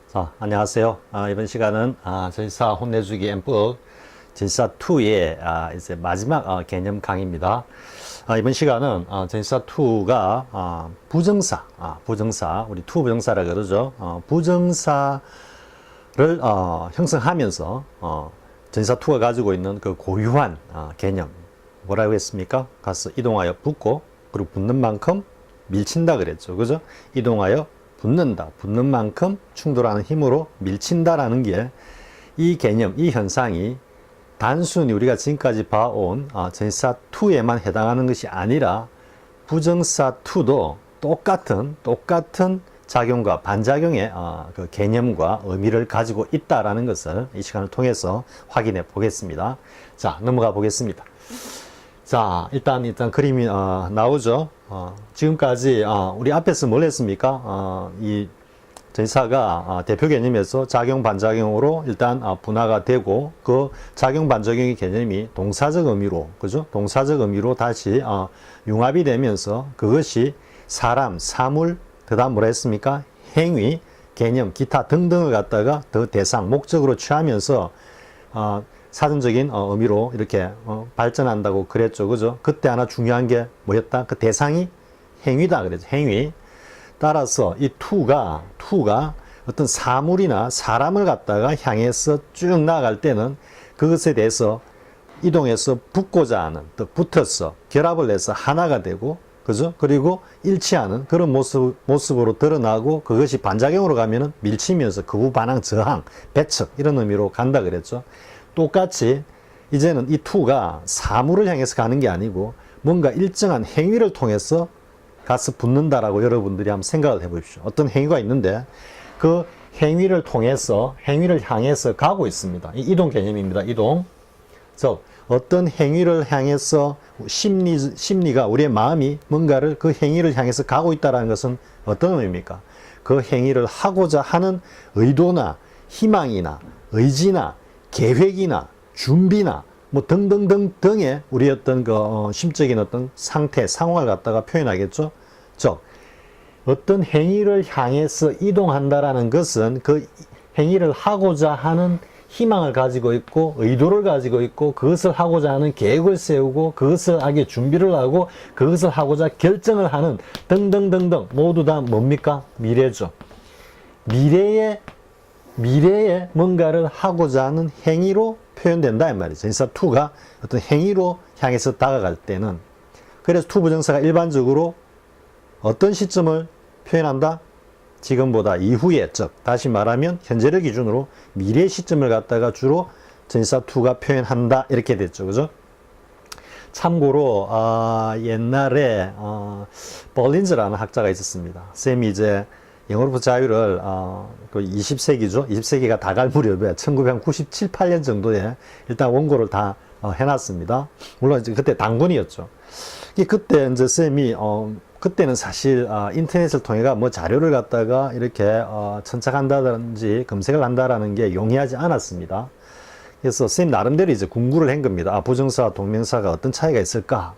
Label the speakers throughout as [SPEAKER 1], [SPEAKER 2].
[SPEAKER 1] 자, 안녕하세요. 이번 시간은 전시사 혼내주기 N법 전시사2의 이제 마지막 개념 강의입니다. 이번 시간은 전시사2가 부정사, 우리 투 부정사라 그러죠. 부정사를 형성하면서 전시사2가 가지고 있는 그 고유한 개념 뭐라고 했습니까? 가서 이동하여 붙고 그리고 붙는 만큼 밀친다 그랬죠. 그죠? 이동하여 붙는다. 붙는 만큼 충돌하는 힘으로 밀친다라는 게 이 개념, 이 현상이 단순히 우리가 지금까지 봐온 전치사2에만 해당하는 것이 아니라 부정사2도 똑같은 작용과 반작용의 그 개념과 의미를 가지고 있다라는 것을 이 시간을 통해서 확인해 보겠습니다. 자, 넘어가 보겠습니다. 자, 일단 그림이 나오죠. 지금까지 우리 앞에서 뭘 했습니까? 이 전치사가 대표 개념에서 작용 반작용으로 일단 분화가 되고 그 작용 반작용의 개념이 동사적 의미로, 그죠? 동사적 의미로 다시 융합이 되면서 그것이 사람, 사물, 그다음 뭐라 했습니까? 행위, 개념, 기타 등등을 갖다가 더 대상, 목적으로 취하면서 사전적인 의미로 이렇게 발전한다고 그랬죠. 그죠? 그때 하나 중요한 게 뭐였다? 그 대상이 행위다 그랬죠. 행위. 따라서 이 투가 어떤 사물이나 사람을 갖다가 향해서 쭉 나아갈 때는 그것에 대해서 이동해서 붙고자 하는, 또 붙어서 결합을 해서 하나가 되고, 그죠? 그리고 일치하는 그런 모습으로 드러나고 그것이 반작용으로 가면은 밀치면서 극우 반항 저항, 배척 이런 의미로 간다 그랬죠. 똑같이 이제는 이 투가 사물을 향해서 가는 게 아니고 뭔가 일정한 행위를 통해서 가서 붙는다라고 여러분들이 한번 생각을 해보십시오. 어떤 행위가 있는데 그 행위를 통해서 행위를 향해서 가고 있습니다. 이 이동 개념입니다. 이동. 즉 어떤 행위를 향해서 심리가 우리의 마음이 뭔가를 그 행위를 향해서 가고 있다는 것은 어떤 의미입니까? 그 행위를 하고자 하는 의도나 희망이나 의지나 계획이나 준비나 뭐 등등등등의 우리 어떤 그 심적인 어떤 상태, 상황을 갖다가 표현하겠죠. 즉 어떤 행위를 향해서 이동한다라는 것은 그 행위를 하고자 하는 희망을 가지고 있고 의도를 가지고 있고 그것을 하고자 하는 계획을 세우고 그것을 하게 준비를 하고 그것을 하고자 결정을 하는 등등등등 모두 다 뭡니까? 미래죠. 미래에 뭔가를 하고자 하는 행위로 표현된다 이 말이죠. 전치사2가 어떤 행위로 향해서 다가갈 때는 그래서 투 부정사가 일반적으로 어떤 시점을 표현한다? 지금보다 이후에, 즉 다시 말하면 현재를 기준으로 미래 시점을 갖다가 주로 전치사2가 표현한다 이렇게 됐죠. 그죠? 참고로 옛날에 벌린즈라는 학자가 있었습니다. 쌤이 이제 영어로부터 자유를 그 20세기죠. 20세기가 다 갈 무렵에 1997, 8년 정도에 일단 원고를 다 해놨습니다. 물론 이제 그때 당군이었죠. 그때 이제 쌤이 그때는 사실 인터넷을 통해가 뭐 자료를 갖다가 이렇게 천착한다든지 검색을 한다라는 게 용이하지 않았습니다. 그래서 쌤 나름대로 이제 공부를 한 겁니다. 부정사와 동명사가 어떤 차이가 있을까?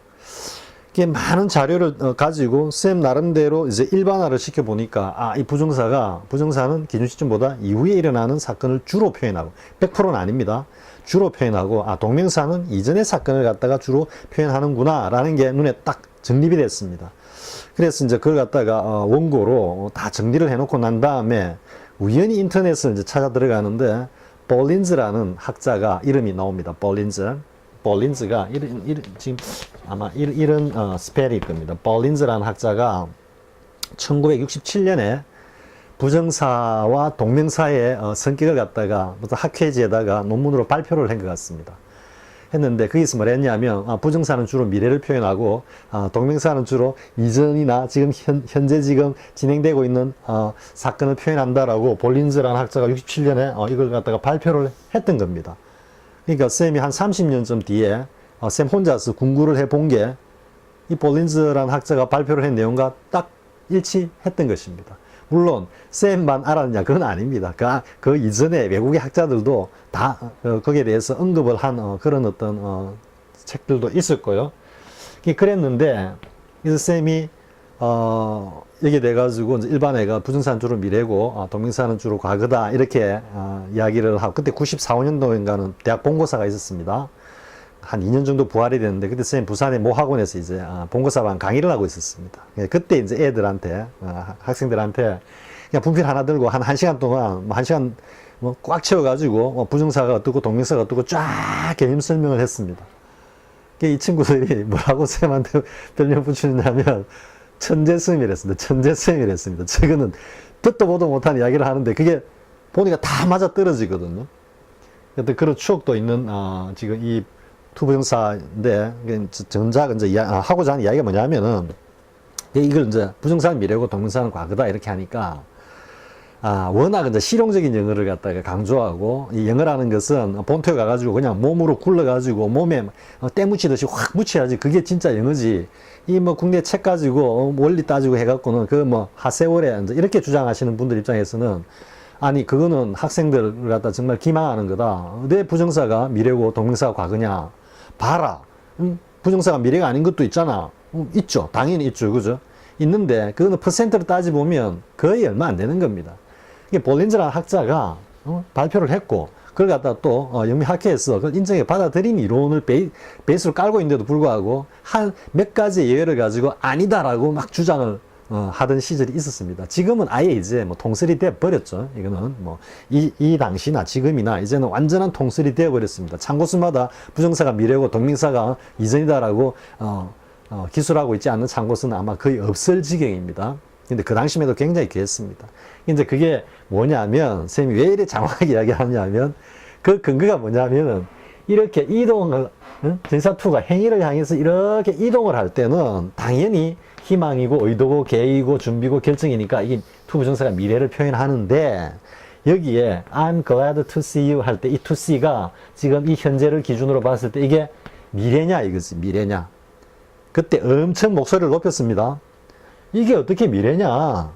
[SPEAKER 1] 많은 자료를 가지고 쌤 나름대로 이제 일반화를 시켜보니까 이 부정사는 기준 시점보다 이후에 일어나는 사건을 주로 표현하고 100%는 아닙니다. 주로 표현하고 동명사는 이전의 사건을 갖다가 주로 표현하는구나 라는 게 눈에 딱 정립이 됐습니다. 그래서 이제 그걸 갖다가 원고로 다 정리를 해놓고 난 다음에 우연히 인터넷을 이제 찾아 들어가는데 볼린즈라는 학자가 이름이 나옵니다. 볼린즈가 지금 아마 이런 스펠일 겁니다. 볼린즈라는 학자가 1967년에 부정사와 동명사의 성격을 갖다가 무슨 학회지에다가 논문으로 발표를 한 것 같습니다. 했는데 거기서 뭘 했냐면 부정사는 주로 미래를 표현하고 동명사는 주로 이전이나 지금 현재 지금 진행되고 있는 사건을 표현한다라고 볼린즈라는 학자가 67년에 이걸 갖다가 발표를 했던 겁니다. 그러니까 쌤이 한 30년쯤 뒤에 쌤 혼자서 공부를 해본 게 이 볼린즈라는 학자가 발표를 한 내용과 딱 일치했던 것입니다. 물론 쌤만 알았냐 그건 아닙니다. 그 이전에 외국의 학자들도 다 거기에 대해서 언급을 한 그런 어떤 책들도 있을 거예요. 그랬는데 그래서 쌤이 이게 돼가지고 이제 일반 애가 부정사는 주로 미래고 동명사는 주로 과거다 이렇게 이야기를 하고 그때 94, 5년도인가는 대학 본고사가 있었습니다. 한 2년 정도 부활이 됐는데 그때 선생님 부산의 모 학원에서 이제 본고사반 강의를 하고 있었습니다. 그때 이제 애들한테 학생들한테 그냥 분필 하나 들고 한 1시간 동안 뭐 1시간 뭐 꽉 채워가지고 부정사가 어떻고 동명사가 어떻고 쫙 개념 설명을 했습니다. 이 친구들이 뭐라고 쌤한테 별명 붙이느냐면 천재쌤이랬습니다. 천재쌤이랬습니다. 저거는 듣도 보도 못한 이야기를 하는데 그게 보니까 다 맞아 떨어지거든요. 근데 그런 추억도 있는 지금 이 투부정사인데 정작 이제 하고자 하는 이야기가 뭐냐면은 이걸 이제 부정사는 미래고 동명사는 과거다 이렇게 하니까 워낙 이제 실용적인 영어를 갖다가 강조하고, 이 영어라는 것은 본토에 가가지고 그냥 몸으로 굴러가지고 몸에 때 묻히듯이 확 묻혀야지 그게 진짜 영어지. 이 뭐 국내 책 가지고 원리 따지고 해갖고는 그 뭐 하세월에 이제 이렇게 주장하시는 분들 입장에서는 아니 그거는 학생들을 갖다 정말 기망하는 거다. 내 부정사가 미래고 동명사가 과거냐. 봐라. 부정사가 미래가 아닌 것도 있잖아. 있죠. 당연히 있죠. 그죠? 있는데 그거는 퍼센트로 따지보면 거의 얼마 안 되는 겁니다. 이게 볼린저라는 학자가 발표를 했고 그걸 갖다 또 영미학회에서 그걸 인정해 받아들인 이론을 베이스로 깔고 있는데도 불구하고 한 몇 가지 예외를 가지고 아니다라고 막 주장을 하던 시절이 있었습니다. 지금은 아예 이제 뭐 통설이 돼 버렸죠. 이거는 뭐 이 당시나 지금이나 이제는 완전한 통설이 되어 버렸습니다. 참고수마다 부정사가 미래고 동명사가 이전이다라고 기술하고 있지 않는 참고수는 아마 거의 없을 지경입니다. 근데 그 당시에도 굉장히 귀했습니다. 이제 그게 뭐냐면, 선생님이 왜 이렇게 장황하게 이야기하냐면, 그 근거가 뭐냐면은, 이렇게 이동을, 전사투가 행위를 향해서 이렇게 이동을 할 때는 당연히 희망이고, 의도고, 계획이고, 준비고, 결정이니까 이게 투부정사가 미래를 표현하는데, 여기에 I'm glad to see you 할 때 이 to see가 지금 이 현재를 기준으로 봤을 때 이게 미래냐 이거지, 미래냐. 그때 엄청 목소리를 높였습니다. 이게 어떻게 미래냐.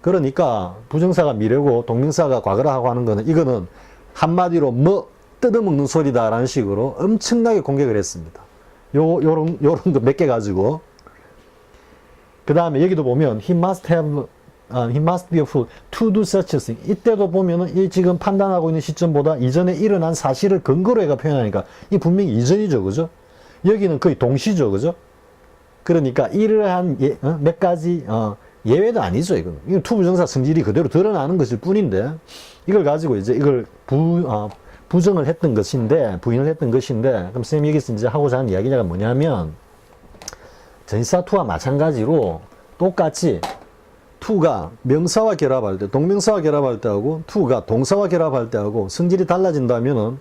[SPEAKER 1] 그러니까 부정사가 미래고 동명사가 과거라고 하는 거는 이거는 한마디로 뭐 뜯어먹는 소리다라는 식으로 엄청나게 공격을 했습니다. 요런 거 몇 개 가지고. 그 다음에 여기도 보면 he must be a fool to do such a thing. 이때도 보면은 이 지금 판단하고 있는 시점보다 이전에 일어난 사실을 근거로 해가 표현하니까 이 분명히 이전이죠. 그죠? 여기는 거의 동시죠. 그죠? 그러니까 이러한 몇 가지 예외도 아니죠. 이건 투부정사 성질이 그대로 드러나는 것일 뿐인데 이걸 가지고 이제 이걸 부정을 했던 것인데, 부인을 했던 것인데, 그럼 선생님이 여기서 이제 하고자 하는 이야기가 뭐냐면, 전치사 투와 마찬가지로 똑같이 투가 명사와 결합할 때, 동명사와 결합할 때하고 투가 동사와 결합할 때하고 성질이 달라진다면은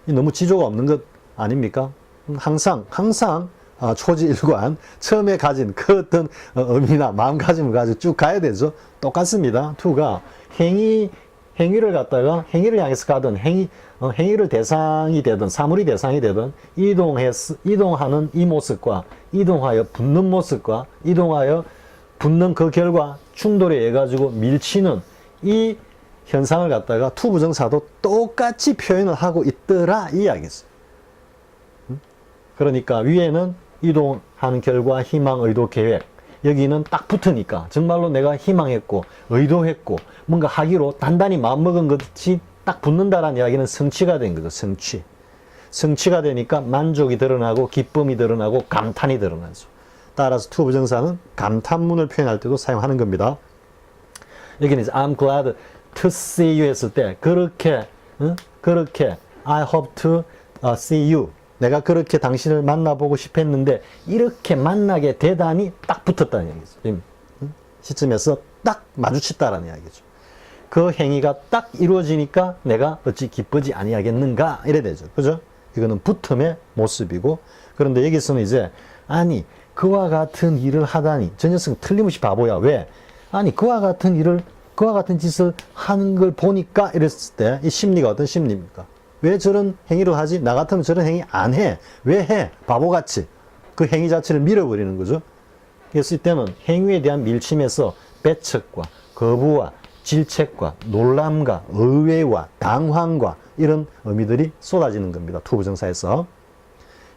[SPEAKER 1] 너무 지조가 없는 것 아닙니까? 항상 초지일관 처음에 가진 그 어떤 의미나 마음가짐을 가지고 쭉 가야 되죠. 똑같습니다. 투가 행위를 갖다가 행위를 향해서 가든 행위를 대상이 되든 사물이 대상이 되든 이동하는 이 모습과 이동하여 붙는 모습과 이동하여 붙는 그 결과 충돌에 의해 가지고 밀치는 이 현상을 갖다가 투부정사도 똑같이 표현을 하고 있더라 이 이야기죠. 그러니까 위에는 이동하는 결과, 희망, 의도, 계획. 여기는 딱 붙으니까 정말로 내가 희망했고 의도했고 뭔가 하기로 단단히 마음먹은 것이 딱 붙는다라는 이야기는 성취가 된 거죠. 성취가 되니까 만족이 드러나고 기쁨이 드러나고 감탄이 드러나죠. 따라서 투부정사는 감탄문을 표현할 때도 사용하는 겁니다. 여기는 이제 I'm glad to see you 했을 때 그렇게 I hope to see you, 내가 그렇게 당신을 만나보고 싶었는데 이렇게 만나게 되다니 딱 붙었다는 얘기죠. 시점에서 딱 마주쳤다라는 이야기죠. 그 행위가 딱 이루어지니까 내가 어찌 기쁘지 아니하겠는가 이래 되죠. 그죠? 이거는 붙음의 모습이고, 그런데 여기서는 이제 아니 그와 같은 일을 하다니 저 녀석은 틀림없이 바보야. 왜? 아니 그와 같은 짓을 하는 걸 보니까 이랬을 때 이 심리가 어떤 심리입니까? 왜 저런 행위를 하지? 나 같으면 저런 행위 안 해. 왜 해? 바보같이. 그 행위 자체를 밀어버리는 거죠. 그래서 이때는 행위에 대한 밀침에서 배척과 거부와 질책과 놀람과 의외와 당황과 이런 의미들이 쏟아지는 겁니다. 투부정사에서.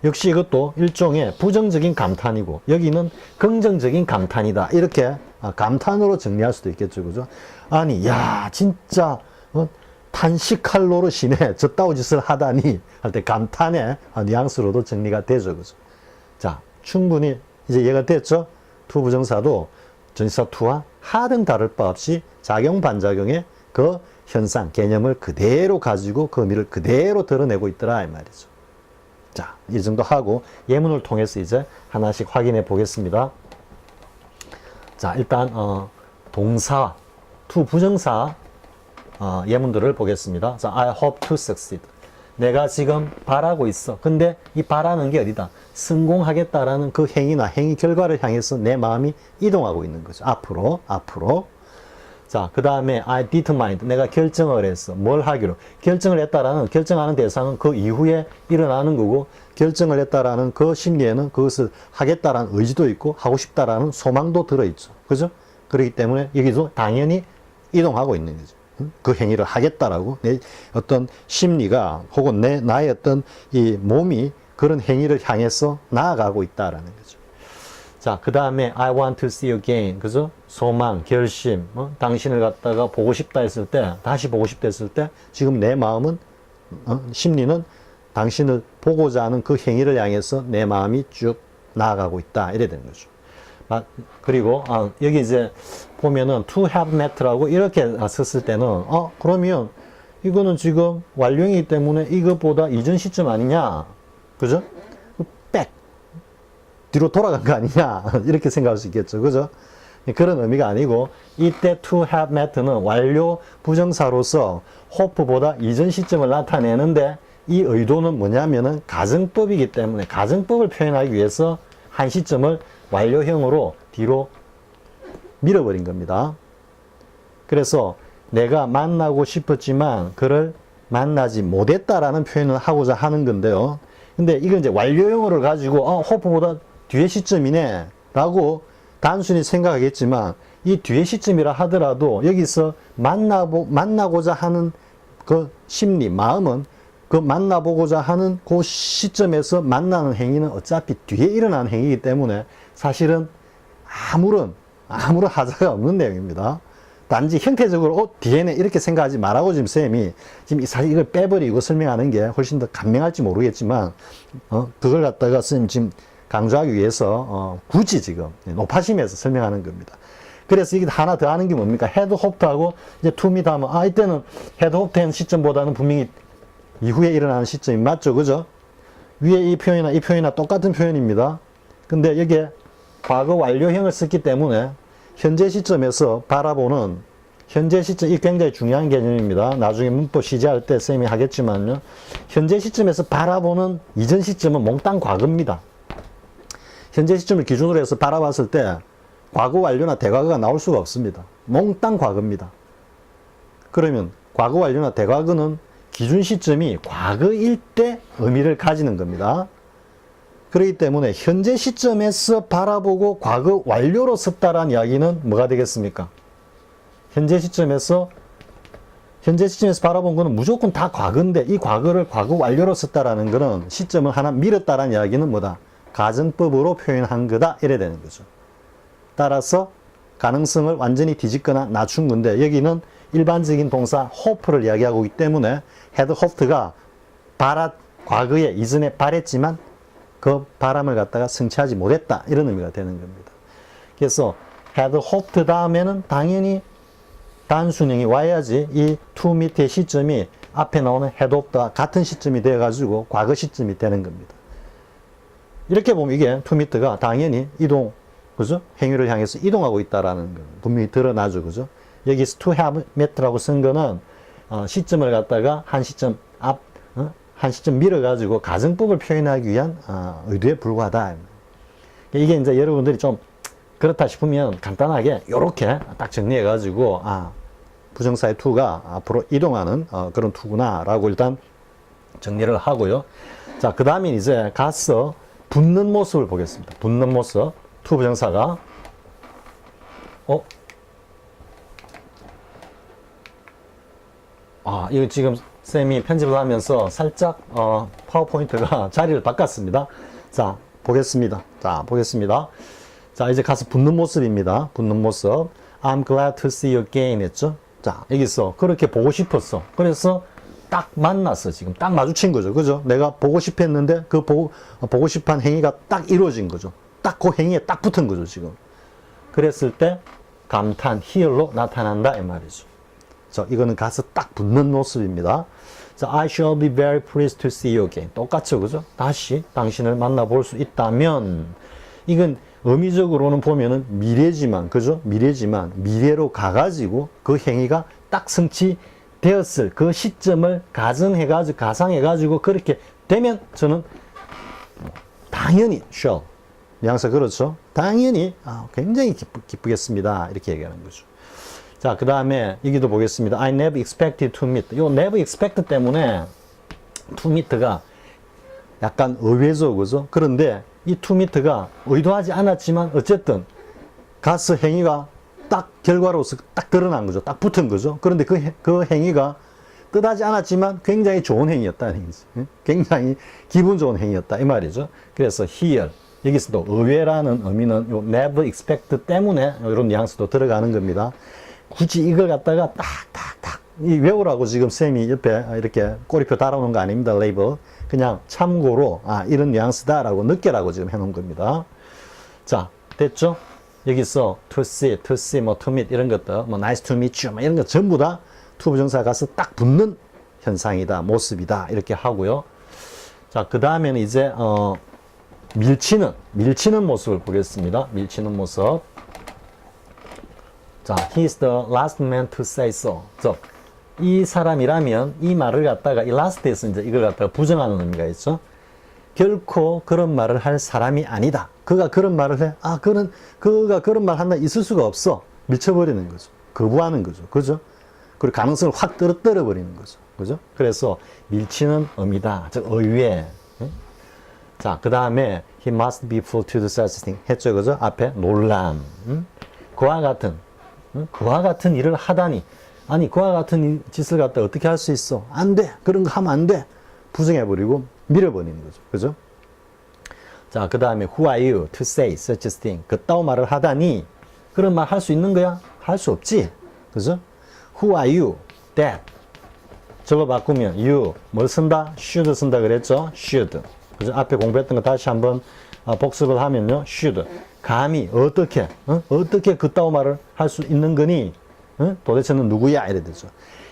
[SPEAKER 1] 역시 이것도 일종의 부정적인 감탄이고 여기는 긍정적인 감탄이다. 이렇게 감탄으로 정리할 수도 있겠죠. 그죠? 아니, 야, 진짜 탄식할 노릇이네. 저따위 짓을 하다니 할 때 감탄의 뉘앙스로도 정리가 되죠. 그죠? 자, 충분히 이제 이해가 됐죠? 투 부정사도 전치사 투와 하등 다를 바 없이 작용 반작용의 그 현상, 개념을 그대로 가지고 그 의미를 그대로 드러내고 있더라 이 말이죠. 자, 이 정도 하고 예문을 통해서 이제 하나씩 확인해 보겠습니다. 자, 일단 동사, 투 부정사 예문들을 보겠습니다. 자, I hope to succeed. 내가 지금 바라고 있어. 근데 이 바라는 게 어디다? 성공하겠다라는 그 행위나 행위 결과를 향해서 내 마음이 이동하고 있는 거죠. 앞으로. 자, 그 다음에 I determined. 내가 결정을 했어. 뭘 하기로. 결정을 했다라는, 결정하는 대상은 그 이후에 일어나는 거고, 결정을 했다라는 그 심리에는 그것을 하겠다라는 의지도 있고, 하고 싶다라는 소망도 들어있죠. 그죠? 그렇기 때문에 여기도 당연히 이동하고 있는 거죠. 그 행위를 하겠다라고 내 어떤 심리가 혹은 나의 어떤 이 몸이 그런 행위를 향해서 나아가고 있다라는 거죠. 자, 그 다음에 I want to see you again. 그죠? 소망, 결심, 당신을 갖다가 보고 싶다 했을 때, 다시 보고 싶다 했을 때, 지금 내 마음은, 심리는 당신을 보고자 하는 그 행위를 향해서 내 마음이 쭉 나아가고 있다. 이래 되는 거죠. 그리고, 여기 이제 보면은 to have met라고 이렇게 썼을 때는, 그러면 이거는 지금 완료이기 때문에 이것보다 이전 시점 아니냐? 그죠? 뒤로 돌아간 거 아니냐 이렇게 생각할 수 있겠죠. 그죠? 그런 의미가 아니고 이때 to have met는 완료 부정사로서 hope보다 이전 시점을 나타내는데 이 의도는 뭐냐면은 가정법이기 때문에 가정법을 표현하기 위해서 한 시점을 완료형으로 뒤로 밀어버린 겁니다. 그래서 내가 만나고 싶었지만 그를 만나지 못했다라는 표현을 하고자 하는 건데요. 근데 이건 이제 완료형어를 가지고 hope보다 뒤의 시점이네 라고 단순히 생각하겠지만 이 뒤의 시점이라 하더라도 여기서 만나고자 하는 그 심리, 마음은 그 만나보고자 하는 그 시점에서 만나는 행위는 어차피 뒤에 일어나는 행위이기 때문에 사실은 아무런 하자가 없는 내용입니다. 단지 형태적으로 뒤에네 이렇게 생각하지 말라고 지금 쌤이 지금 사실 이걸 빼버리고 설명하는 게 훨씬 더 간명할지 모르겠지만 그걸 갖다가 쌤 지금 강조하기 위해서 굳이 지금 높아심에서 설명하는 겁니다. 그래서 이게 하나 더 하는 게 뭡니까? 헤드 호프트하고 이제 투미 하면 이때는 헤드 호프트한 시점보다는 분명히 이후에 일어나는 시점이 맞죠, 그죠? 위에 이 표현이나 똑같은 표현입니다. 근데 여기에 과거 완료형을 썼기 때문에 현재 시점에서 바라보는 현재 시점, 이 굉장히 중요한 개념입니다. 나중에 문법 시제할 때 쌤이 하겠지만요. 현재 시점에서 바라보는 이전 시점은 몽땅 과거입니다. 현재 시점을 기준으로 해서 바라봤을 때 과거 완료나 대과거가 나올 수가 없습니다. 몽땅 과거입니다. 그러면 과거 완료나 대과거는 기준 시점이 과거일 때 의미를 가지는 겁니다. 그렇기 때문에 현재 시점에서 바라보고 과거 완료로 썼다라는 이야기는 뭐가 되겠습니까? 현재 시점에서 바라본 거는 무조건 다 과거인데 이 과거를 과거 완료로 썼다라는 거는 시점을 하나 밀었다라는 이야기는 뭐다? 가정법으로 표현한 거다. 이래 되는 거죠. 따라서 가능성을 완전히 뒤집거나 낮춘 건데 여기는 일반적인 동사 hope를 이야기하고 있기 때문에 had hoped가 과거에 이전에 바랬지만 그 바람을 갖다가 성취하지 못했다. 이런 의미가 되는 겁니다. 그래서 had hoped 다음에는 당연히 단순형이 와야지 이 to 밑의 시점이 앞에 나오는 had hoped와 같은 시점이 되어가지고 과거 시점이 되는 겁니다. 이렇게 보면 이게 to meet가 당연히 이동, 그죠? 행위를 향해서 이동하고 있다라는 거 분명히 드러나죠, 그죠? 여기서 to have met라고 쓴 거는 시점을 갖다가 한 시점 밀어가지고 가정법을 표현하기 위한 의도에 불과하다. 이게 이제 여러분들이 좀 그렇다 싶으면 간단하게 이렇게 딱 정리해가지고 부정사의 to가 앞으로 이동하는 그런 to구나라고 일단 정리를 하고요. 자, 그 다음에 이제 가서 붙는 모습을 보겠습니다. 붙는 모습. to 부정사가 이거 지금 쌤이 편집을 하면서 살짝 파워포인트가 자리를 바꿨습니다. 자, 보겠습니다. 자, 이제 가서 붙는 모습입니다. 붙는 모습. I'm glad to see you again 했죠. 자, 여기서 그렇게 보고 싶었어. 그래서 딱 만났어. 지금 딱 마주친 거죠. 그죠? 내가 보고 싶었는데 그 보고 싶은 행위가 딱 이루어진 거죠. 딱 그 행위에 딱 붙은 거죠. 지금. 그랬을 때 감탄, here로 나타난다 이 말이죠. 자, 이거는 가서 딱 붙는 모습입니다. 자, I shall be very pleased to see you again. 똑같죠, 그죠? 다시 당신을 만나볼 수 있다면, 이건 의미적으로는 보면은 미래지만, 그죠? 미래지만, 미래로 가가지고 그 행위가 딱 성취되었을 그 시점을 가상해가지고 그렇게 되면 저는 당연히 shall. 뉘앙스 그렇죠? 당연히 굉장히 기쁘겠습니다. 이렇게 얘기하는 거죠. 자, 그 다음에 여기도 보겠습니다. I never expected to meet. 요 never expect 때문에 to meet가 약간 의외죠, 그죠? 그런데 이 to meet가 의도하지 않았지만 어쨌든 가스 행위가 딱 결과로서 딱 드러난 거죠. 딱 붙은 거죠. 그런데 그 행위가 뜻하지 않았지만 굉장히 좋은 행위였다는 얘기죠. 굉장히 기분 좋은 행위였다 이 말이죠. 그래서 here 여기서도 의외라는 의미는 요 never expect 때문에 이런 뉘앙스도 들어가는 겁니다. 굳이 이걸 갖다가 딱딱딱 외우라고 지금 쌤이 옆에 이렇게 꼬리표 달아놓은 거 아닙니다. 레이블. 그냥 참고로 이런 뉘앙스다라고 느끼라고 지금 해놓은 겁니다. 자, 됐죠? 여기서 to see, 뭐 to meet 이런 것들, 뭐 nice to meet you, 뭐 이런 것 전부 다 to 부정사가 가서 딱 붙는 현상이다, 모습이다 이렇게 하고요. 자, 그 다음에는 이제 밀치는 모습을 보겠습니다. 밀치는 모습. 자, he is the last man to say so. 이 사람이라면 이 말을 갖다가 이 last에서 이제 이걸 갖다가 부정하는 의미가 있죠. 결코 그런 말을 할 사람이 아니다. 그가 그런 말을 해. 그가 그런 말 한다 있을 수가 없어. 밀쳐버리는 거죠. 거부하는 거죠. 그죠? 그리고 가능성을 확 떨어버리는 거죠. 그죠? 그래서 밀치는 의미다. 즉 의외. 자, 그 다음에 he must be full to do such thing 했죠, 그죠? 앞에 놀람. 그와 같은 일을 하다니. 아니, 그와 같은 짓을 갖다 어떻게 할 수 있어? 안 돼. 그런 거 하면 안 돼. 부정해버리고 밀어버리는 거죠. 그죠? 자, 그 다음에 who are you to say such a thing? 그따위 말을 하다니. 그런 말 할 수 있는 거야? 할 수 없지. 그죠? who are you? that. 저거 바꾸면 you 뭘 쓴다? should 쓴다 그랬죠? should. 그죠? 앞에 공부했던 거 다시 한번 복습을 하면요. should. 감히 어떻게 그따위 말을 할 수 있는 거니? 도대체는 누구야? 이래 되죠.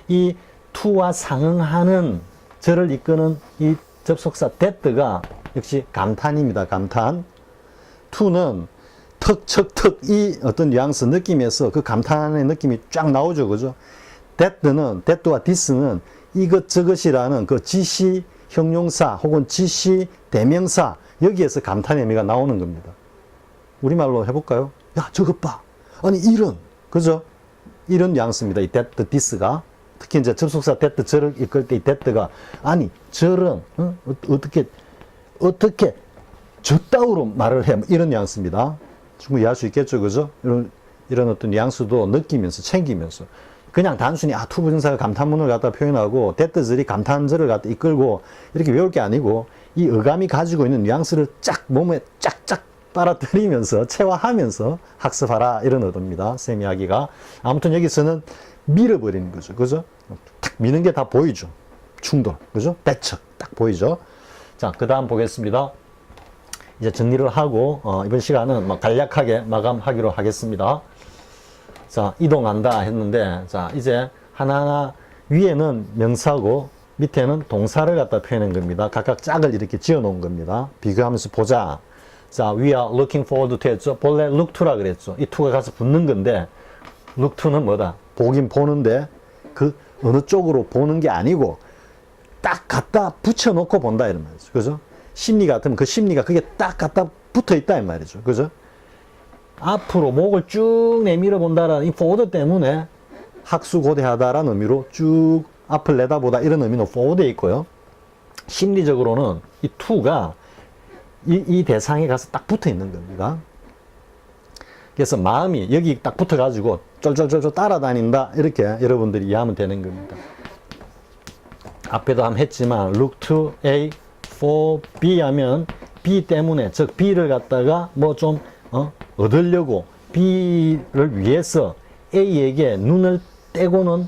[SPEAKER 1] 이 to와 상응하는 저를 이끄는 이 접속사 that가 역시 감탄입니다. 감탄. to는 턱 이 어떤 뉘앙스 느낌에서 그 감탄의 느낌이 쫙 나오죠. 그죠? that와 this는 이것저것이라는 그 지시 형용사 혹은 지시 대명사 여기에서 감탄의 의미가 나오는 겁니다. 우리말로 해볼까요? 야, 저것 봐. 아니, 이런. 그죠? 이런 뉘앙스입니다. 이 that, this가. 특히 이제 접속사 that, 저를 이끌 때 이 that가 아니, 저런, 어떻게 저따위로 말을 해. 이런 뉘앙스입니다. 충분히 이해할 수 있겠죠. 그죠? 이런 어떤 뉘앙스도 느끼면서, 챙기면서. 그냥 단순히, 투부정사가 감탄문을 갖다 표현하고, that들이 감탄절을 갖다 이끌고, 이렇게 외울 게 아니고, 이 어감이 가지고 있는 뉘앙스를 쫙 몸에 쫙쫙 빨아들이면서 체화하면서 학습하라 이런 의도입니다. 쌤 이야기가. 아무튼 여기서는 밀어버리는 거죠. 그죠? 탁 미는 게 다 보이죠. 충돌. 그죠? 대척. 딱 보이죠? 자, 그 다음 보겠습니다. 이제 정리를 하고, 이번 시간은 간략하게 마감하기로 하겠습니다. 자, 이동한다 했는데, 자, 이제 하나하나 위에는 명사고, 밑에는 동사를 갖다 표현한 겁니다. 각각 짝을 이렇게 지어 놓은 겁니다. 비교하면서 보자. 자, we are looking forward to 했죠. 본래 look to라 그랬죠. 이 to가 가서 붙는 건데, look to는 뭐다? 보긴 보는데, 그 어느 쪽으로 보는 게 아니고, 딱 갖다 붙여놓고 본다, 이런 말이죠. 그죠? 심리 같으면 그 심리가 그게 딱 갖다 붙어 있다, 이 말이죠. 그죠? 앞으로 목을 쭉 내밀어 본다라는 이 forward 때문에 학수고대하다라는 의미로 쭉 앞을 내다보다 이런 의미는 forward에 있고요. 심리적으로는 이 to가 이 대상에 가서 딱 붙어 있는 겁니다. 그래서 마음이 여기 딱 붙어 가지고 쫄쫄쫄쫄 따라다닌다 이렇게 여러분들이 이해하면 되는 겁니다. 앞에도 한번 했지만 look to A for B 하면 B 때문에, 즉 B를 갖다가 뭐 좀 얻으려고 B를 위해서 A에게 눈을 떼고는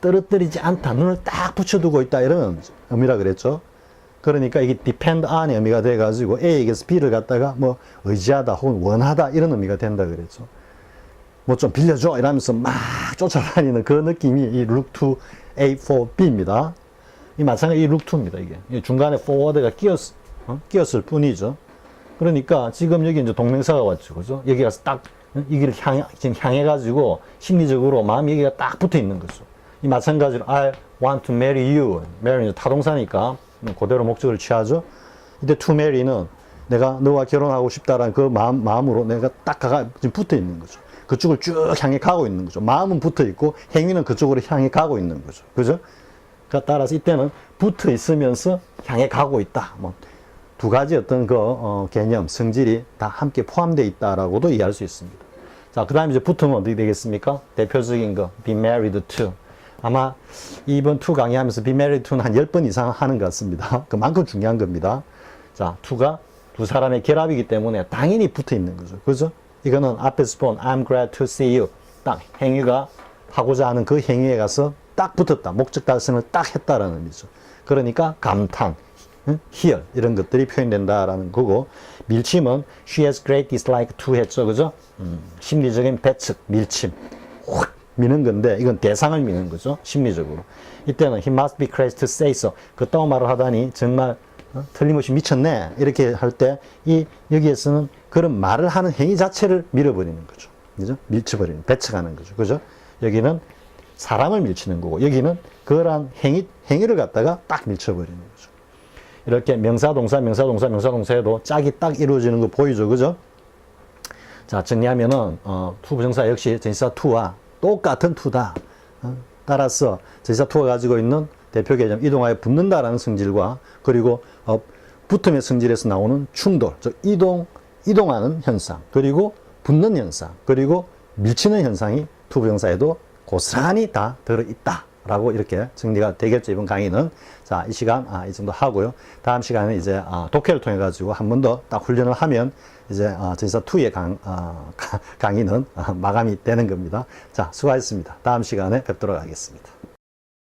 [SPEAKER 1] 떨어뜨리지 않다, 눈을 딱 붙여두고 있다, 이런 의미라 그랬죠. 그러니까 이게 depend on의 의미가 돼가지고 A에게서 B를 갖다가 뭐 의지하다 혹은 원하다, 이런 의미가 된다 그랬죠. 뭐 좀 빌려줘 이러면서 막 쫓아다니는 그 느낌이 이 look to A for B입니다. 이 마찬가지 이 look to입니다. 이게 중간에 forward가 끼었을 뿐이죠. 그러니까 지금 여기 이제 동명사가 왔죠, 그죠? 여기 가서 딱 이 길을 지금 향해가지고 심리적으로 마음이 여기가 딱 붙어 있는 거죠. 이 마찬가지로 I want to marry you. marry는 타동사니까 그대로 목적을 취하죠. 이때 to marry는 내가 너와 결혼하고 싶다라는 그 마음으로 내가 딱 지금 붙어 있는 거죠. 그쪽을 쭉 향해 가고 있는 거죠. 마음은 붙어 있고 행위는 그쪽으로 향해 가고 있는 거죠. 그죠? 그러니까 따라서 이때는 붙어 있으면서 향해 가고 있다. 뭐 두 가지 어떤 그 개념, 성질이 다 함께 포함되어 있다라고도 이해할 수 있습니다. 자, 그 다음에 이제 붙으면 어떻게 되겠습니까? 대표적인 거, be married to. 아마 이번 to 강의하면서 be married to는 한 10번 이상 하는 것 같습니다. 그만큼 중요한 겁니다. 자, to가 두 사람의 결합이기 때문에 당연히 붙어 있는 거죠. 그죠? 이거는 앞에서 본 I'm glad to see you. 딱 행위가 하고자 하는 그 행위에 가서 딱 붙었다. 목적 달성을 딱 했다라는 의미죠. 그러니까 감탄, 희열, 이런 것들이 표현된다라는 거고, 밀침은 she has great dislike to 했죠. 그죠? 심리적인 배측, 밀침. 확 미는 건데, 이건 대상을 미는 거죠. 심리적으로. 이때는 he must be crazy to say so. 그따위 말을 하다니 정말 틀림없이 미쳤네. 이렇게 할 때, 여기에서는 그런 말을 하는 행위 자체를 밀어버리는 거죠. 그죠? 밀쳐버리는, 배척하는 거죠. 그죠? 여기는 사람을 밀치는 거고, 여기는 그러한 행위를 갖다가 딱 밀쳐버리는 거죠. 이렇게 명사, 동사, 명사, 동사, 명사, 동사에도 짝이 딱 이루어지는 거 보이죠. 그죠? 자, 정리하면은, to 부정사 역시 전치사 to와 똑같은 to다. 따라서 전치사 to가 가지고 있는 대표 개념, 이동하여 붙는다라는 성질과, 그리고 붙음의 성질에서 나오는 충돌, 즉 이동하는 현상, 그리고 붙는 현상, 그리고 밀치는 현상이 to 부정사에도 고스란히 다 들어있다라고 이렇게 정리가 되겠죠. 이번 강의는. 자, 이 시간 이 정도 하고요. 다음 시간에 이제 독해를 통해 가지고 한 번 더 딱 훈련을 하면 이제 전치사 2의 강의는 마감이 되는 겁니다. 자, 수고하셨습니다. 다음 시간에 뵙도록 하겠습니다.